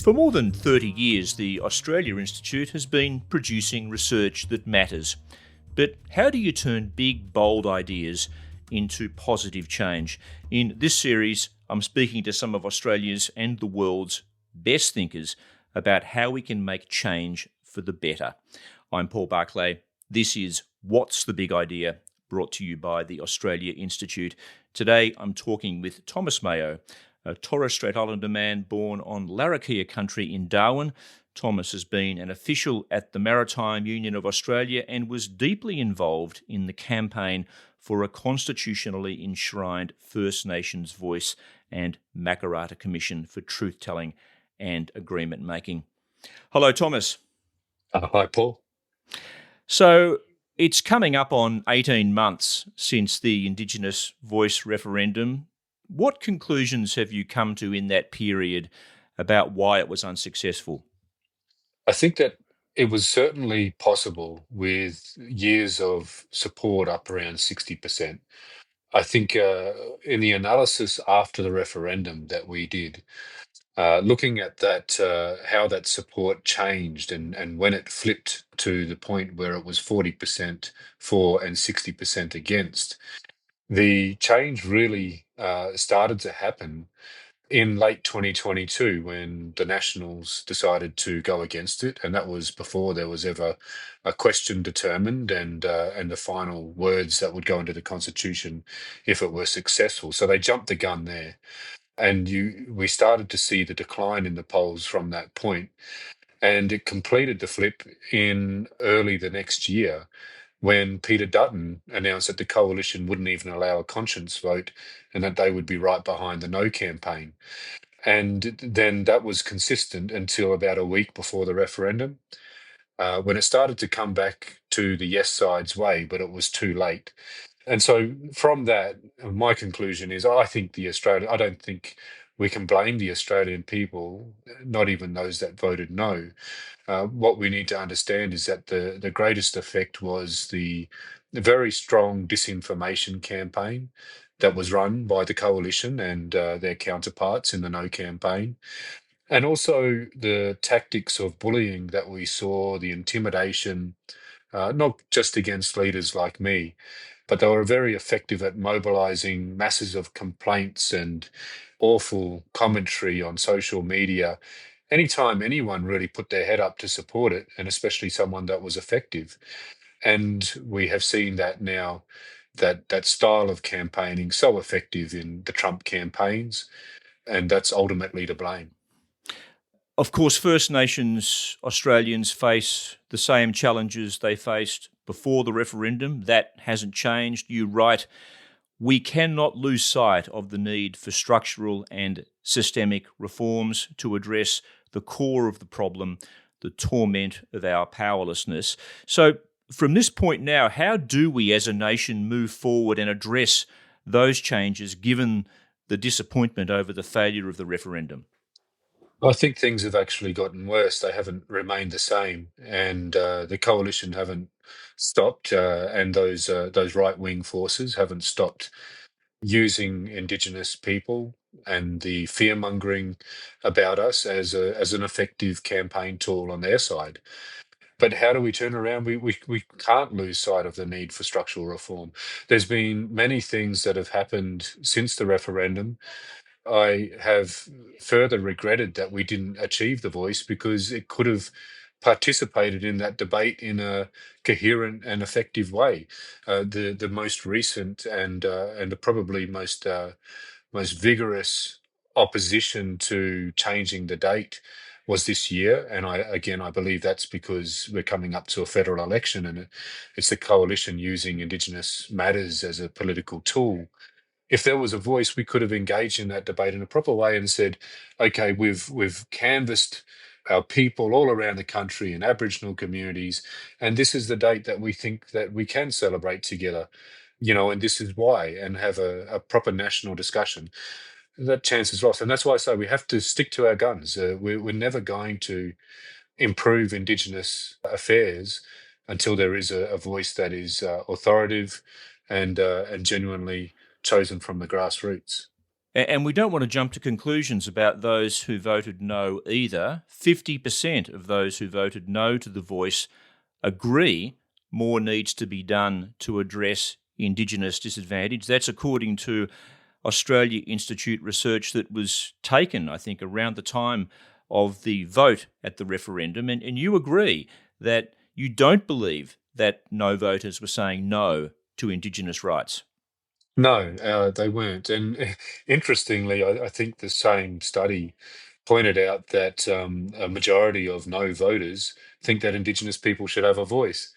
For more than 30 years, the Australia Institute has been producing research that matters. But how do you turn big, bold ideas into positive change? In this series, I'm speaking to some of Australia's and the world's best thinkers about how we can make change for the better. I'm Paul Barclay. This is What's the Big Idea, brought to you by the Australia Institute. Today, I'm talking with Thomas Mayo, a Torres Strait Islander man born on Larrakia country in Darwin. Thomas has been an official at the Maritime Union of Australia and was deeply involved in the campaign for a constitutionally enshrined First Nations voice and Makarrata Commission for truth-telling and agreement making. Hello, Thomas. Hi, Paul. So it's coming up on 18 months since the Indigenous Voice Referendum. What conclusions have you come to in that period about why it was unsuccessful? I think that it was certainly possible with years of support up around 60%. I think in the analysis after the referendum that we did, looking at that, how that support changed and when it flipped to the point where it was 40% for and 60% against, the change really started to happen in late 2022 when the Nationals decided to go against it, and that was before there was ever a question determined and the final words that would go into the Constitution if it were successful. So they jumped the gun there, and we started to see the decline in the polls from that point, and it completed the flip in early the next year when Peter Dutton announced that the coalition wouldn't even allow a conscience vote and that they would be right behind the no campaign. And then that was consistent until about a week before the referendum, when it started to come back to the yes side's way, but it was too late. And so from that, my conclusion is I don't think we can blame the Australian people, not even those that voted no. What we need to understand is that the greatest effect was the very strong disinformation campaign that was run by the coalition and their counterparts in the no campaign. And also the tactics of bullying that we saw, the intimidation, not just against leaders like me, but they were very effective at mobilizing masses of complaints and awful commentary on social media. Anytime anyone really put their head up to support it, and especially someone that was effective. And we have seen that now, that style of campaigning so effective in the Trump campaigns, and that's ultimately to blame. Of course, First Nations Australians face the same challenges they faced before the referendum. That hasn't changed. You write, we cannot lose sight of the need for structural and systemic reforms to address the core of the problem, the torment of our powerlessness. So from this point now, how do we as a nation move forward and address those changes given the disappointment over the failure of the referendum? I think things have actually gotten worse. They haven't remained the same, and the coalition haven't stopped, and those right-wing forces haven't stopped using Indigenous people and the fear-mongering about us as an effective campaign tool on their side. But how do we turn around? We can't lose sight of the need for structural reform. There's been many things that have happened since the referendum. I have further regretted that we didn't achieve the voice because it could have participated in that debate in a coherent and effective way. The most recent and the probably most vigorous opposition to changing the date was this year, and I believe that's because we're coming up to a federal election, and it's the coalition using Indigenous matters as a political tool. If there was a voice, we could have engaged in that debate in a proper way and said, okay, we've canvassed our people all around the country in Aboriginal communities, and this is the date that we think that we can celebrate together, and this is why, and have a proper national discussion. That chance is lost, and that's why I say we have to stick to our guns. We're never going to improve Indigenous affairs until there is a voice that is authoritative and genuinely chosen from the grassroots. And we don't want to jump to conclusions about those who voted no either. 50% of those who voted no to the voice agree more needs to be done to address Indigenous disadvantage. That's according to Australia Institute research that was taken, I think, around the time of the vote at the referendum. And you agree that you don't believe that no voters were saying no to Indigenous rights. No, they weren't. And interestingly, I think the same study pointed out that a majority of no voters think that Indigenous people should have a voice.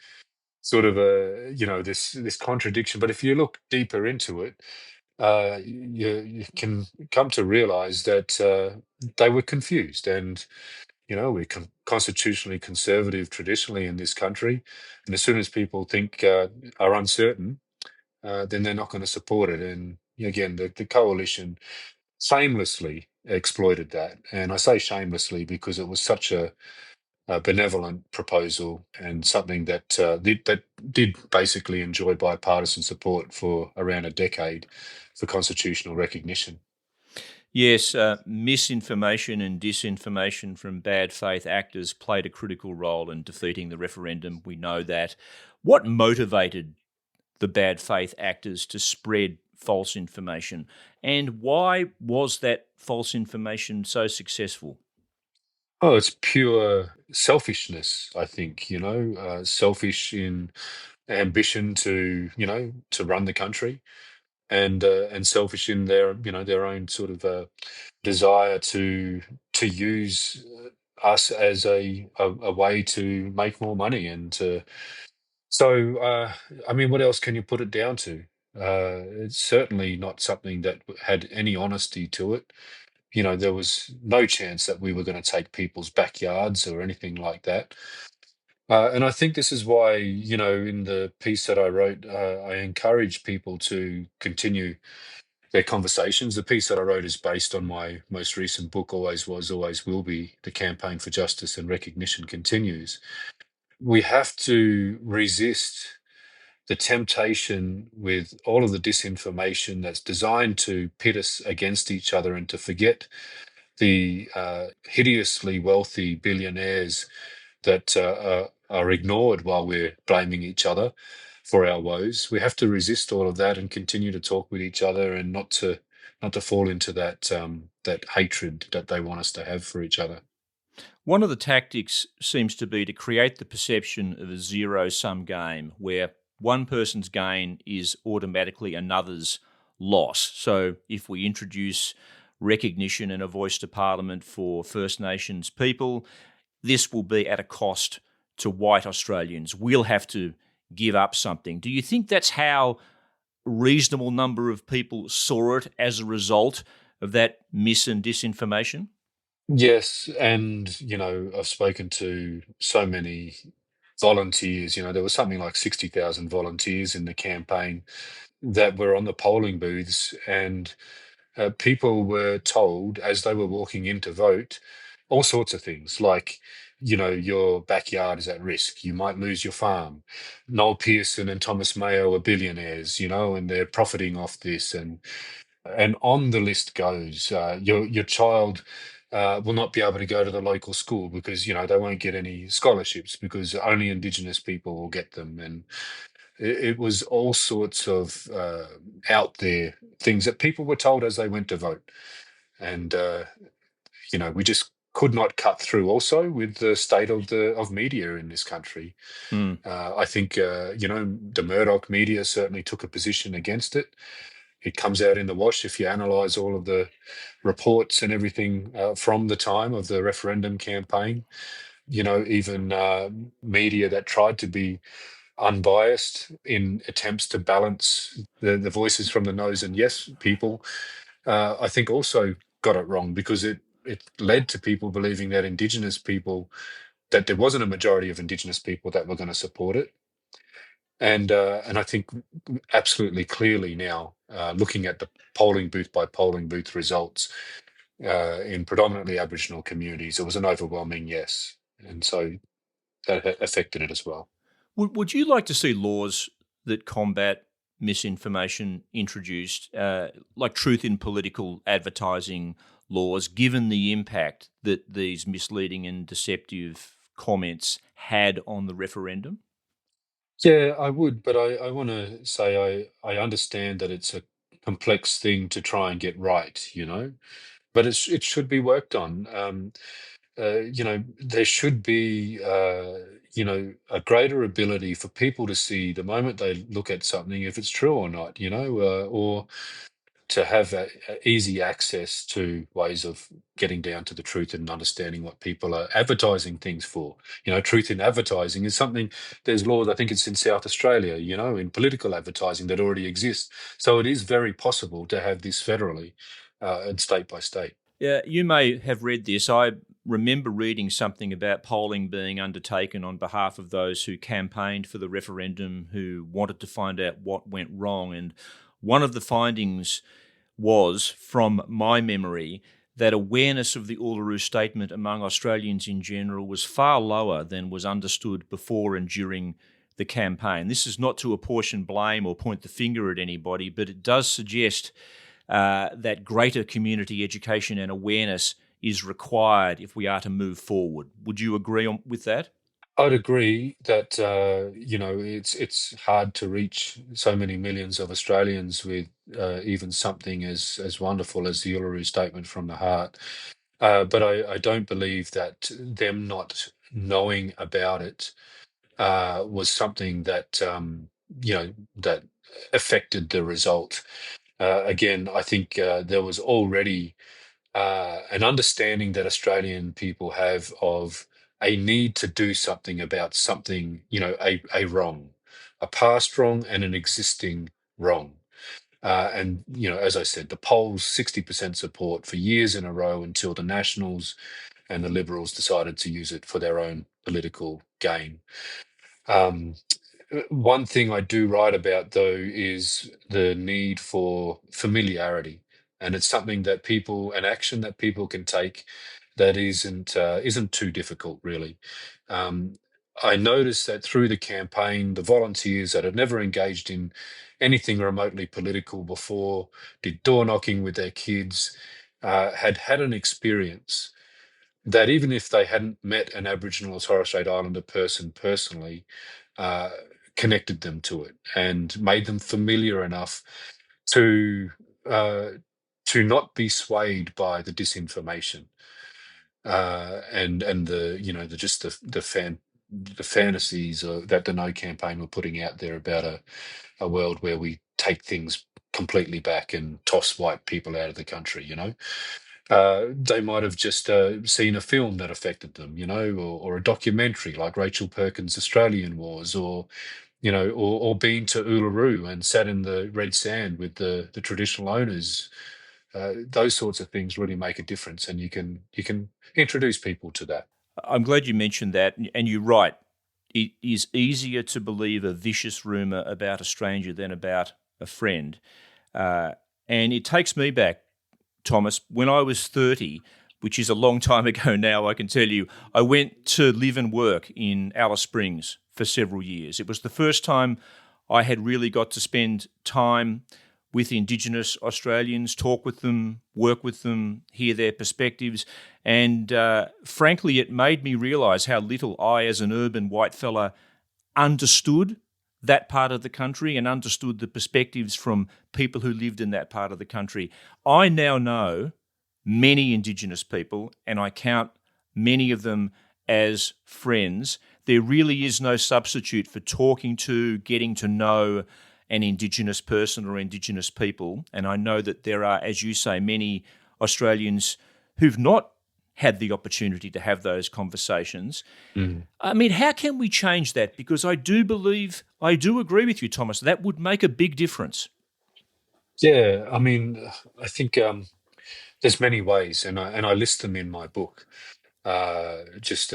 Sort of a, this contradiction. But if you look deeper into it, you can come to realize that they were confused. And, we're constitutionally conservative traditionally in this country. And as soon as people think are uncertain, then they're not going to support it. And again, the coalition shamelessly exploited that. And I say shamelessly because it was such a benevolent proposal and something that did basically enjoy bipartisan support for around a decade for constitutional recognition. Yes, misinformation and disinformation from bad faith actors played a critical role in defeating the referendum. We know that. What motivated the bad faith actors to spread false information? And why was that false information so successful? Oh, it's pure selfishness, I think, selfish in ambition to run the country, and selfish in their own sort of desire to use us as a way to make more money. And so I mean, what else can you put it down to? It's certainly not something that had any honesty to it. There was no chance that we were going to take people's backyards or anything like that. And I think this is why, in the piece that I wrote, I encourage people to continue their conversations. The piece that I wrote is based on my most recent book, Always Was, Always Will Be: The Campaign for Justice and Recognition Continues. We have to resist the temptation with all of the disinformation that's designed to pit us against each other and to forget the hideously wealthy billionaires that are ignored while we're blaming each other for our woes. We have to resist all of that and continue to talk with each other, and not to fall into that hatred that they want us to have for each other. One of the tactics seems to be to create the perception of a zero-sum game where one person's gain is automatically another's loss. So if we introduce recognition and a voice to Parliament for First Nations people, this will be at a cost to white Australians. We'll have to give up something. Do you think that's how a reasonable number of people saw it as a result of that mis and disinformation? Yes, and I've spoken to so many volunteers. There was something like 60,000 volunteers in the campaign that were on the polling booths, and people were told as they were walking in to vote all sorts of things like, your backyard is at risk. You might lose your farm. Noel Pearson and Thomas Mayo are billionaires, and they're profiting off this. And on the list goes. Your child will not be able to go to the local school because they won't get any scholarships because only Indigenous people will get them. And it was all sorts of out there things that people were told as they went to vote. And we just could not cut through. Also, with the state of media in this country, Hmm. I think the Murdoch media certainly took a position against it. It comes out in the wash if you analyse all of the reports and everything from the time of the referendum campaign. Even media that tried to be unbiased in attempts to balance the voices from the no's and yes people, I think also got it wrong because it led to people believing that that there wasn't a majority of Indigenous people that were going to support it. And I think absolutely clearly now, looking at the polling booth by polling booth results in predominantly Aboriginal communities, it was an overwhelming yes, and so that affected it as well. Would you like to see laws that combat misinformation introduced, like truth in political advertising laws, given the impact that these misleading and deceptive comments had on the referendum? Yeah, I would, but I want to say I understand that it's a complex thing to try and get right, but it should be worked on. There should be, a greater ability for people to see the moment they look at something if it's true or not, or to have easy access to ways of getting down to the truth and understanding what people are advertising things for. Truth in advertising is something, there's laws, I think it's in South Australia, in political advertising that already exist. So it is very possible to have this federally and state by state. Yeah, you may have read this. I remember reading something about polling being undertaken on behalf of those who campaigned for the referendum, who wanted to find out what went wrong. And one of the findings was, from my memory, that awareness of the Uluru Statement among Australians in general was far lower than was understood before and during the campaign. This is not to apportion blame or point the finger at anybody, but it does suggest that greater community education and awareness is required if we are to move forward. Would you agree with that? I'd agree that it's hard to reach so many millions of Australians with even something as wonderful as the Uluru Statement from the Heart. But I don't believe that them not knowing about it was something that that affected the result. Again, I think there was already an understanding that Australian people have of a need to do something about something, a wrong, a past wrong and an existing wrong. And, as I said, the polls, 60% support for years in a row until the Nationals and the Liberals decided to use it for their own political gain. Um, One thing I do write about, though, is the need for familiarity, and it's something that an action that people can take that isn't too difficult, really. Um, I noticed that through the campaign, the volunteers that had never engaged in anything remotely political before, did door knocking with their kids, had had an experience that even if they hadn't met an Aboriginal or Torres Strait Islander person personally, uh, connected them to it and made them familiar enough to uh, to not be swayed by the disinformation and the the just the fantasies that the No campaign were putting out there about a world where we take things completely back and toss white people out of the country. They might have just seen a film that affected them, or a documentary like Rachel Perkins' Australian Wars, or or been to Uluru and sat in the red sand with the traditional owners. Those sorts of things really make a difference, and you can introduce people to that. I'm glad you mentioned that, and you're right. It is easier to believe a vicious rumour about a stranger than about a friend. Uh, and it takes me back, Thomas, when I was 30, which is a long time ago now, I can tell you, I went to live and work in Alice Springs for several years. It was the first time I had really got to spend time with Indigenous Australians, talk with them, work with them, hear their perspectives. And frankly, it made me realise how little I, as an urban white fella, understood that part of the country and understood the perspectives from people who lived in that part of the country. I now know many Indigenous people, and I count many of them as friends. There really is no substitute for talking to, getting to know an Indigenous person or Indigenous people. And I know that there are, as you say, many Australians who've not had the opportunity to have those conversations. Mm. I mean, how can we change that? Because I do agree with you, Thomas, that would make a big difference. Yeah, I mean, I think there's many ways, and I list them in my book. There's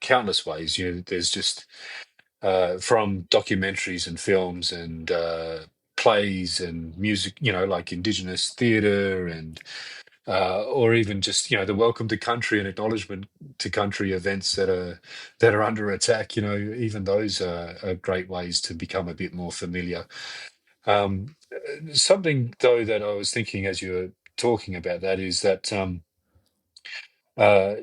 countless ways. There's just from documentaries and films and plays and music. Like Indigenous theatre and or even just the welcome to country and acknowledgement to country events that are under attack. Even those are great ways to become a bit more familiar. Something though that I was thinking as you were talking about that is that uh,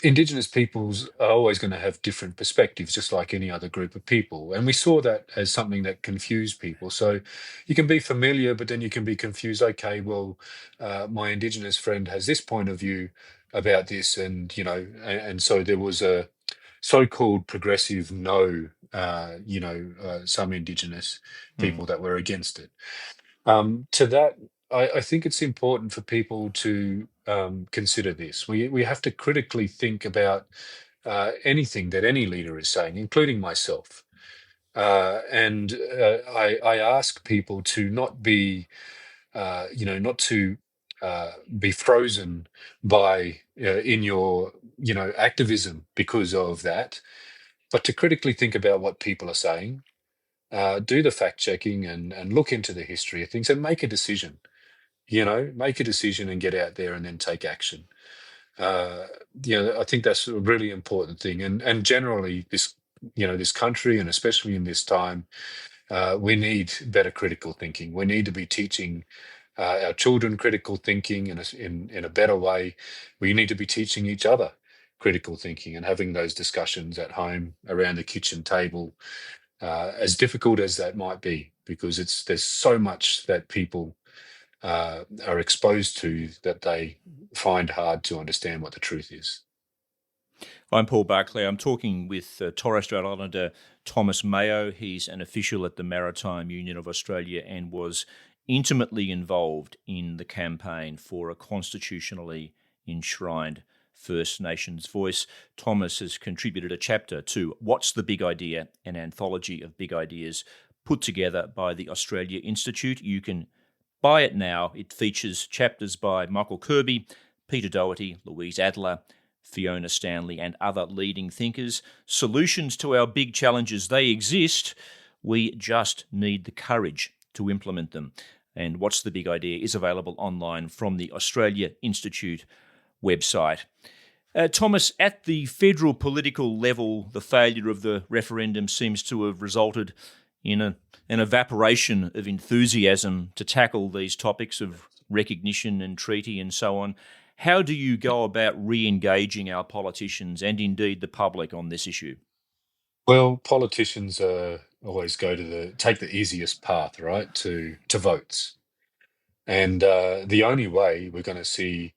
Indigenous peoples are always going to have different perspectives, just like any other group of people. And we saw that as something that confused people. So you can be familiar, but then you can be confused. Okay, well, my Indigenous friend has this point of view about this, and so there was a so-called progressive no, some Indigenous Mm. people that were against it. To that, I think it's important for people to consider this. We have to critically think about anything that any leader is saying, including myself. And I ask people to not be, not to be frozen by in your, activism because of that, but to critically think about what people are saying, do the fact checking and look into the history of things and make a decision. Make a decision and get out there and then take action. Uh, I think that's a really important thing. And generally, this country, and especially in this time, we need better critical thinking. We need to be teaching our children critical thinking in a better way. We need to be teaching each other critical thinking and having those discussions at home around the kitchen table, as difficult as that might be, because there's so much that people are exposed to that they find hard to understand what the truth is. I'm Paul Barclay. I'm talking with Torres Strait Islander Thomas Mayo. He's an official at the Maritime Union of Australia and was intimately involved in the campaign for a constitutionally enshrined First Nations voice. Thomas has contributed a chapter to What's the Big Idea, an anthology of big ideas put together by the Australia Institute. You can buy it now. It features chapters by Michael Kirby, Peter Doherty, Louise Adler, Fiona Stanley, and other leading thinkers. Solutions to our big challenges, they exist. We just need the courage to implement them. And What's the Big Idea is available online from the Australia Institute website. Thomas, at the federal political level, the failure of the referendum seems to have resulted in an evaporation of enthusiasm to tackle these topics of recognition and treaty and so on. How do you go about re-engaging our politicians and indeed the public on this issue? Well, politicians always take the easiest path, right, to votes. And the only way we're going to see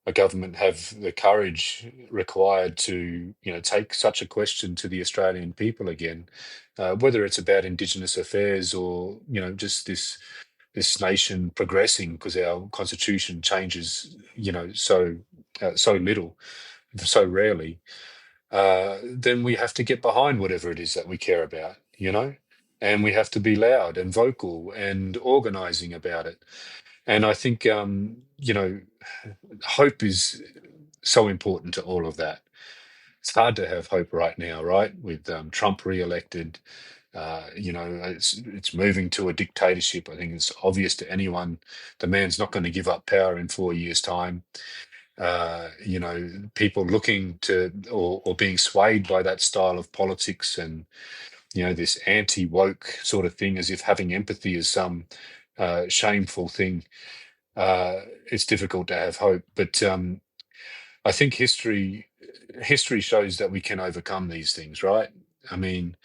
a government have the courage required to, take such a question to the Australian people again, whether it's about Indigenous affairs or, just this nation progressing because our constitution changes, so little, so rarely, then we have to get behind whatever it is that we care about, and we have to be loud and vocal and organizing about it. And I think, hope is so important to all of that. It's hard to have hope right now, right? With Trump re-elected, it's moving to a dictatorship. I think it's obvious to anyone the man's not going to give up power in 4 years' time. People looking to or being swayed by that style of politics and this anti-woke sort of thing, as if having empathy is some shameful thing. It's difficult to have hope, but I think history shows that we can overcome these things, right? I mean,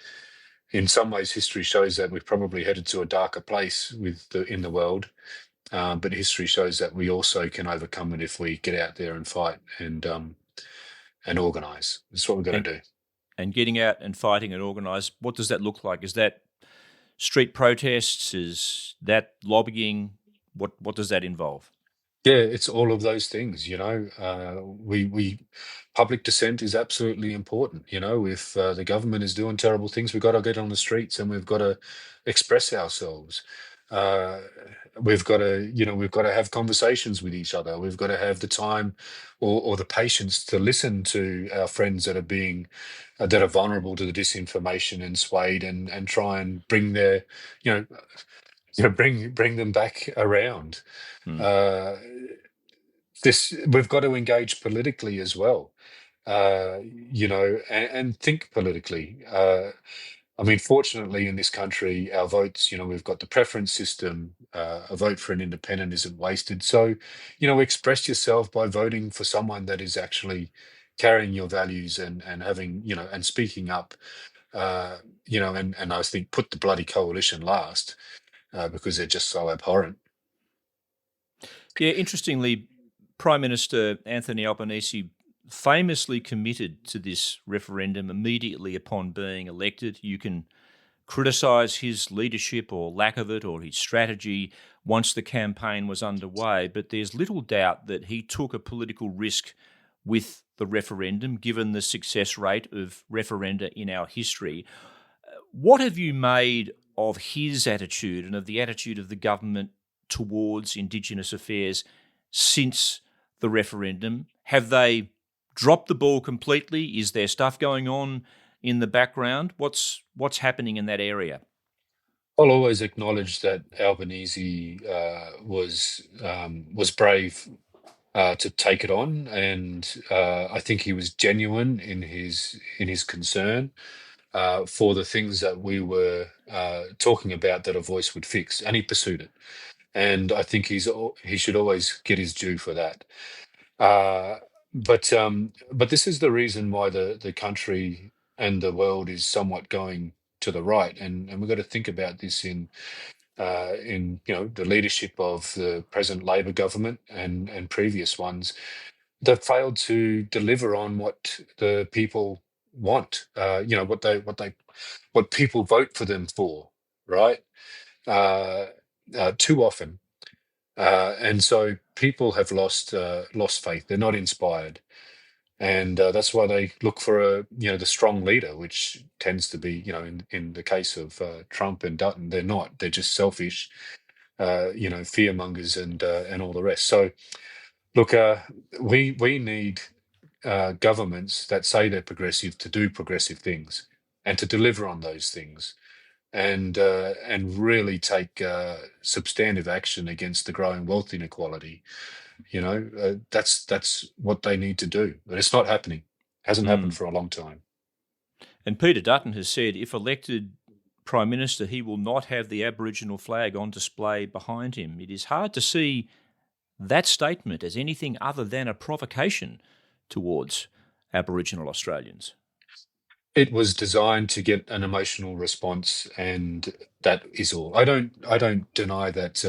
in some ways, history shows that we've probably headed to a darker place in the world, but history shows that we also can overcome it if we get out there and fight and organise. That's what we're going And, to do. and getting out and fighting and organised, what does that look like? Is that street protests? Is that lobbying? What does that involve? Yeah, it's all of those things. We public dissent is absolutely important. If the government is doing terrible things, we've got to get on the streets and we've got to express ourselves. Uh, we've got to have conversations with each other. We've got to have the time or the patience to listen to our friends that are vulnerable to the disinformation and swayed, and try and bring you know, bring them back around. Hmm. Uh, this we've got to engage politically as well, and think politically. I mean, fortunately, in this country, our votes, we've got the preference system. A vote for an independent isn't wasted. So, express yourself by voting for someone that is actually carrying your values and having, and speaking up. Uh, and I think put the bloody coalition last because they're just so abhorrent. Yeah, interestingly, Prime Minister Anthony Albanese famously committed to this referendum immediately upon being elected. You can criticise his leadership or lack of it or his strategy once the campaign was underway, but there's little doubt that he took a political risk with the referendum, given the success rate of referenda in our history. What have you made of his attitude and of the attitude of the government towards Indigenous affairs since the referendum? Have they dropped the ball completely? Is there stuff going on in the background? What's happening in that area? I'll always acknowledge that Albanese was brave to take it on, and I think he was genuine in his concern for the things that we were talking about that a voice would fix, and he pursued it. And I think he should always get his due for that. Uh, but this is the reason why the country and the world is somewhat going to the right, and we've got to think about this in the leadership of the present Labor government and previous ones. They've failed to deliver on what the people want. What people vote for them for, right? Uh, Too often, and so people have lost faith. They're not inspired, and that's why they look for the strong leader, which tends to be in the case of Trump and Dutton, they're not. They're just selfish, fear mongers and all the rest. So look, we need governments that say they're progressive to do progressive things and to deliver on those things and really take substantive action against the growing wealth inequality. That's what they need to do, but it's not happening. Hasn't happened Mm. for a long time. And Peter Dutton has said if elected Prime Minister, he will not have the Aboriginal flag on display behind him. It is hard to see that statement as anything other than a provocation towards Aboriginal Australians. It was designed to get an emotional response, and that is all. I don't deny that.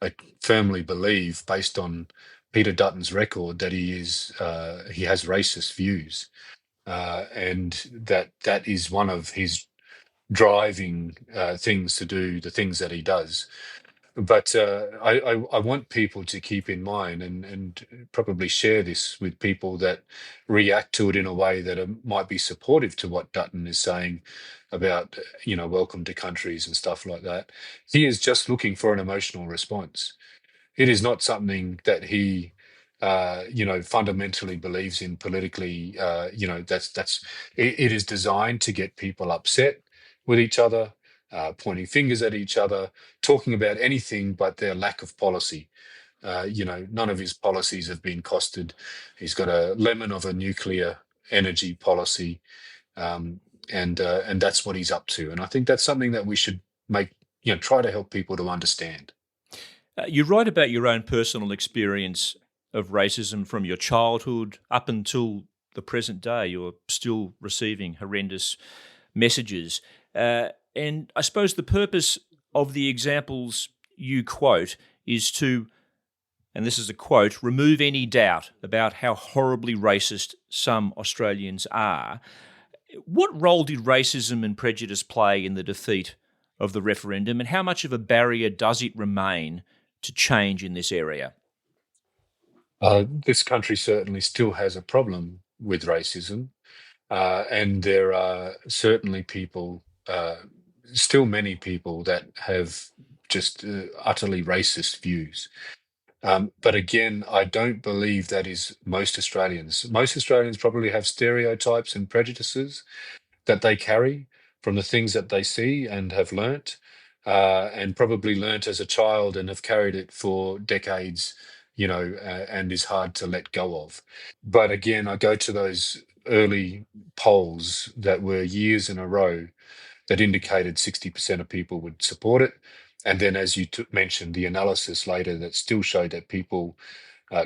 I firmly believe, based on Peter Dutton's record, that he has racist views, and that is one of his driving things to do the things that he does. But I want people to keep in mind and probably share this with people that react to it in a way that might be supportive to what Dutton is saying about, welcome to countries and stuff like that. He is just looking for an emotional response. It is not something that he, fundamentally believes in politically. It is designed to get people upset with each other, pointing fingers at each other, talking about anything but their lack of policy. None of his policies have been costed. He's got a lemon of a nuclear energy policy, and that's what he's up to. And I think that's something that we should try to help people to understand. You write about your own personal experience of racism from your childhood up until the present day. You're still receiving horrendous messages. And I suppose the purpose of the examples you quote is to, and this is a quote, remove any doubt about how horribly racist some Australians are. What role did racism and prejudice play in the defeat of the referendum, and how much of a barrier does it remain to change in this area? This country certainly still has a problem with racism, and there are certainly still many people that have just utterly racist views. But again, I don't believe that is most Australians. Most Australians probably have stereotypes and prejudices that they carry from the things that they see and have learnt, and probably learnt as a child and have carried it for decades, and is hard to let go of. But again, I go to those early polls that were years in a row that indicated 60% of people would support it. And then, as you mentioned, the analysis later that still showed that people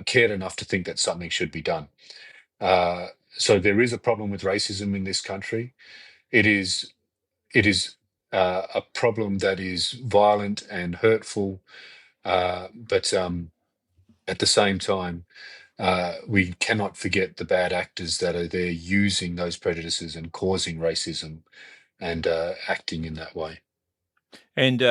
cared enough to think that something should be done. So there is a problem with racism in this country. It is a problem that is violent and hurtful, but at the same time, we cannot forget the bad actors that are there using those prejudices and causing racism and acting in that way. And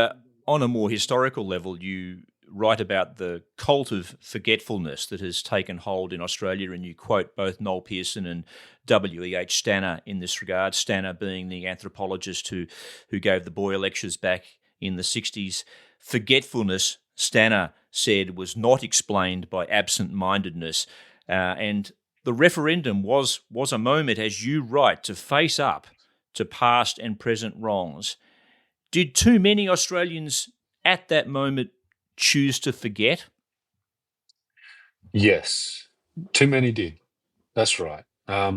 on a more historical level, you write about the cult of forgetfulness that has taken hold in Australia, and you quote both Noel Pearson and W.E.H. Stanner in this regard, Stanner being the anthropologist who gave the Boyer lectures back in the 60s. Forgetfulness, Stanner said, was not explained by absent-mindedness, and the referendum was a moment, as you write, to face up to past and present wrongs. Did too many Australians at that moment choose to forget? Yes, too many did. That's right. I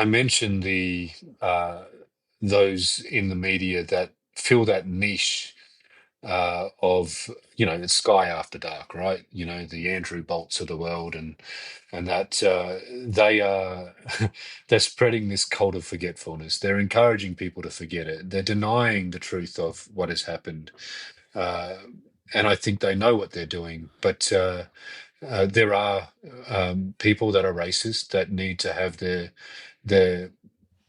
mentioned those in the media that fill that niche of it's Sky After Dark, right? The Andrew Bolts of the world, and that they are they're spreading this cult of forgetfulness. They're encouraging people to forget it. They're denying the truth of what has happened, uh, and I think they know what they're doing. But there are people that are racist that need to have their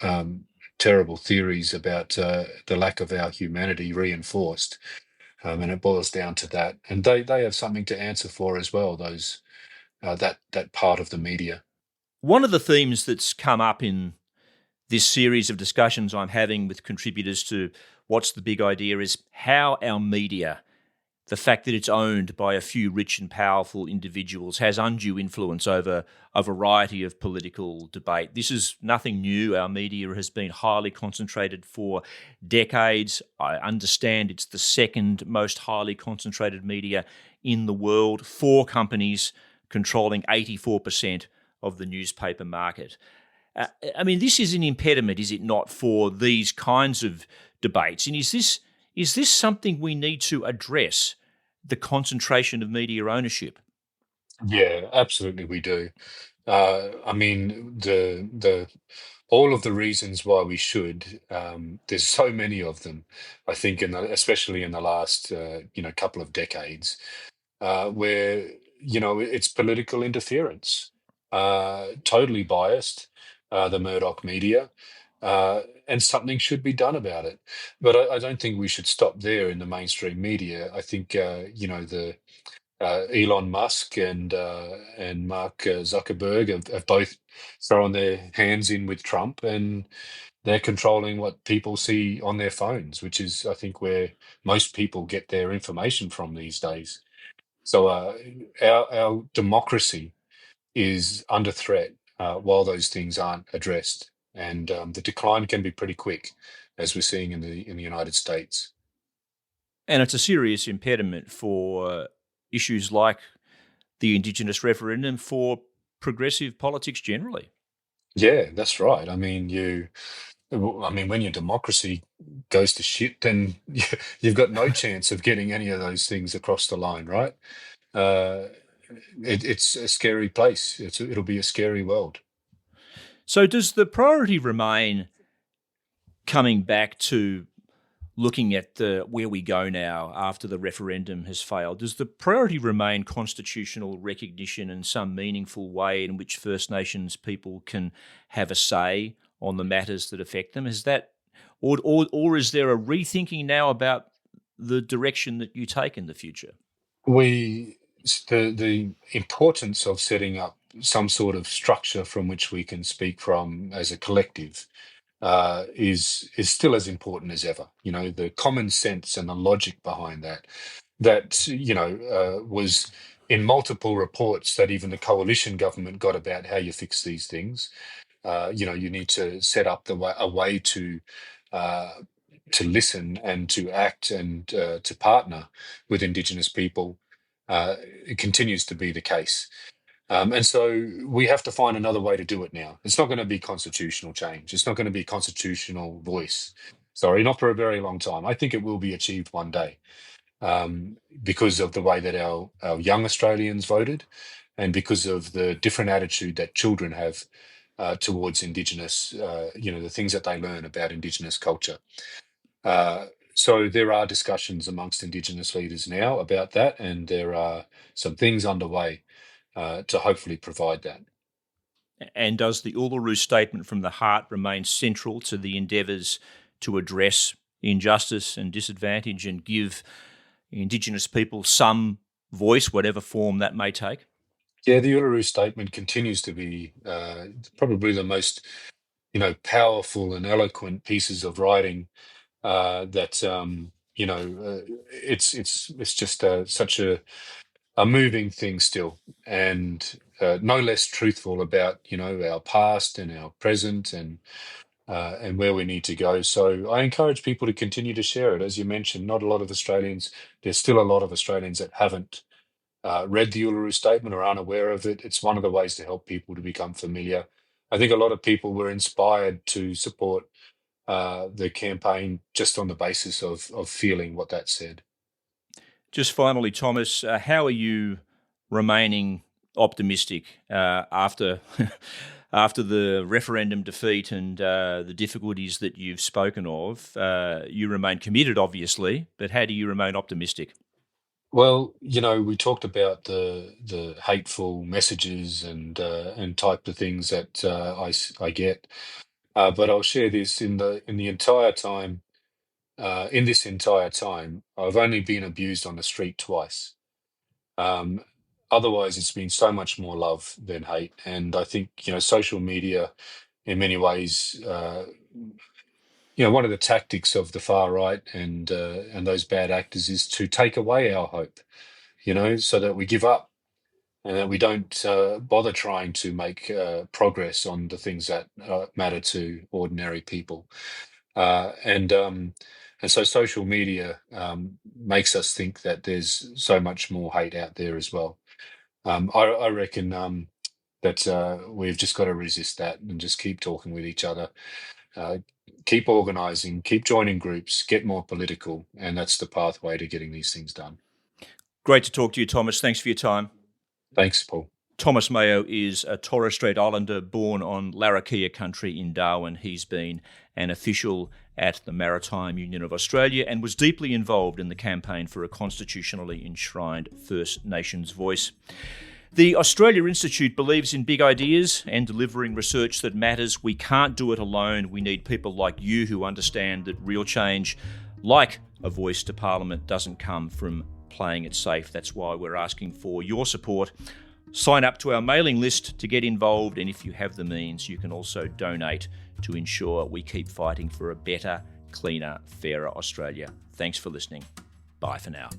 um, terrible theories about the lack of our humanity reinforced. And it boils down to that, and they have something to answer for as well. Those that part of the media. One of the themes that's come up in this series of discussions I'm having with contributors to What's the Big Idea is how our media, the fact that it's owned by a few rich and powerful individuals, has undue influence over a variety of political debate. This is nothing new. Our media has been highly concentrated for decades. I understand it's the second most highly concentrated media in the world, 4 companies controlling 84% of the newspaper market. This is an impediment, is it not, for these kinds of debates? And is this something we need to address, the concentration of media ownership? Yeah, absolutely, we do. The all of the reasons why we should. There's so many of them. I think, especially in the last couple of decades, where it's political interference, totally biased, the Murdoch media, and something should be done about it. But I don't think we should stop there in the mainstream media. I think the Elon Musk and Mark Zuckerberg have both thrown their hands in with Trump, and they're controlling what people see on their phones, which is, I think, where most people get their information from these days. So our democracy is under threat while those things aren't addressed, and the decline can be pretty quick, as we're seeing in the United States. And it's a serious impediment for issues like the Indigenous referendum, for progressive politics generally. Yeah, that's right. When your democracy goes to shit, then you've got no chance of getting any of those things across the line, right? Uh, it's a scary place. It'll be a scary world. So does the priority remain coming back to looking at where we go now after the referendum has failed? Does the priority remain constitutional recognition in some meaningful way in which First Nations people can have a say on the matters that affect them? Is that, or is there a rethinking now about the direction that you take in the future? The importance of setting up some sort of structure from which we can speak from as a collective is still as important as ever. The common sense and the logic behind that was in multiple reports that even the coalition government got about how you fix these things. You need to set up a way to uh, listen and to act and to partner with Indigenous people, it continues to be the case. And so we have to find another way to do it now. It's not going to be constitutional change. It's not going to be constitutional voice. Sorry, not for a very long time. I think it will be achieved one day, because of the way that our young Australians voted, and because of the different attitude that children have towards Indigenous, the things that they learn about Indigenous culture. So there are discussions amongst Indigenous leaders now about that, and there are some things underway to hopefully provide that. And does the Uluru Statement from the heart remain central to the endeavours to address injustice and disadvantage and give Indigenous people some voice, whatever form that may take? Yeah, the Uluru Statement continues to be probably the most, powerful and eloquent pieces of writing that it's just such a moving thing still, and no less truthful about our past and our present and where we need to go. So I encourage people to continue to share it. As you mentioned, not a lot of Australians. There's still a lot of Australians that haven't read the Uluru Statement or aren't aware of it. It's one of the ways to help people to become familiar. I think a lot of people were inspired to support the campaign just on the basis of feeling what that said. Just finally, Thomas, how are you remaining optimistic after after the referendum defeat and the difficulties that you've spoken of? You remain committed, obviously, but how do you remain optimistic? Well, we talked about the hateful messages and type of things that I get, but I'll share this in the entire time. In this entire time, I've only been abused on the street twice. Um, Otherwise, it's been so much more love than hate, and I think social media, in many ways, one of the tactics of the far right and those bad actors is to take away our hope, so that we give up and that we don't bother trying to make progress on the things that matter to ordinary people. And so social media makes us think that there's so much more hate out there as well. I reckon that we've just got to resist that and just keep talking with each other, uh, keep organising, keep joining groups, get more political, and that's the pathway to getting these things done. Great to talk to you, Thomas. Thanks for your time. Thanks, Paul. Thomas Mayo is a Torres Strait Islander born on Larrakia country in Darwin. He's been an official at the Maritime Union of Australia and was deeply involved in the campaign for a constitutionally enshrined First Nations voice. The Australia Institute believes in big ideas and delivering research that matters. We can't do it alone. We need people like you who understand that real change, like a voice to Parliament, doesn't come from playing it safe. That's why we're asking for your support. Sign up to our mailing list to get involved, and if you have the means, you can also donate to ensure we keep fighting for a better, cleaner, fairer Australia. Thanks for listening. Bye for now.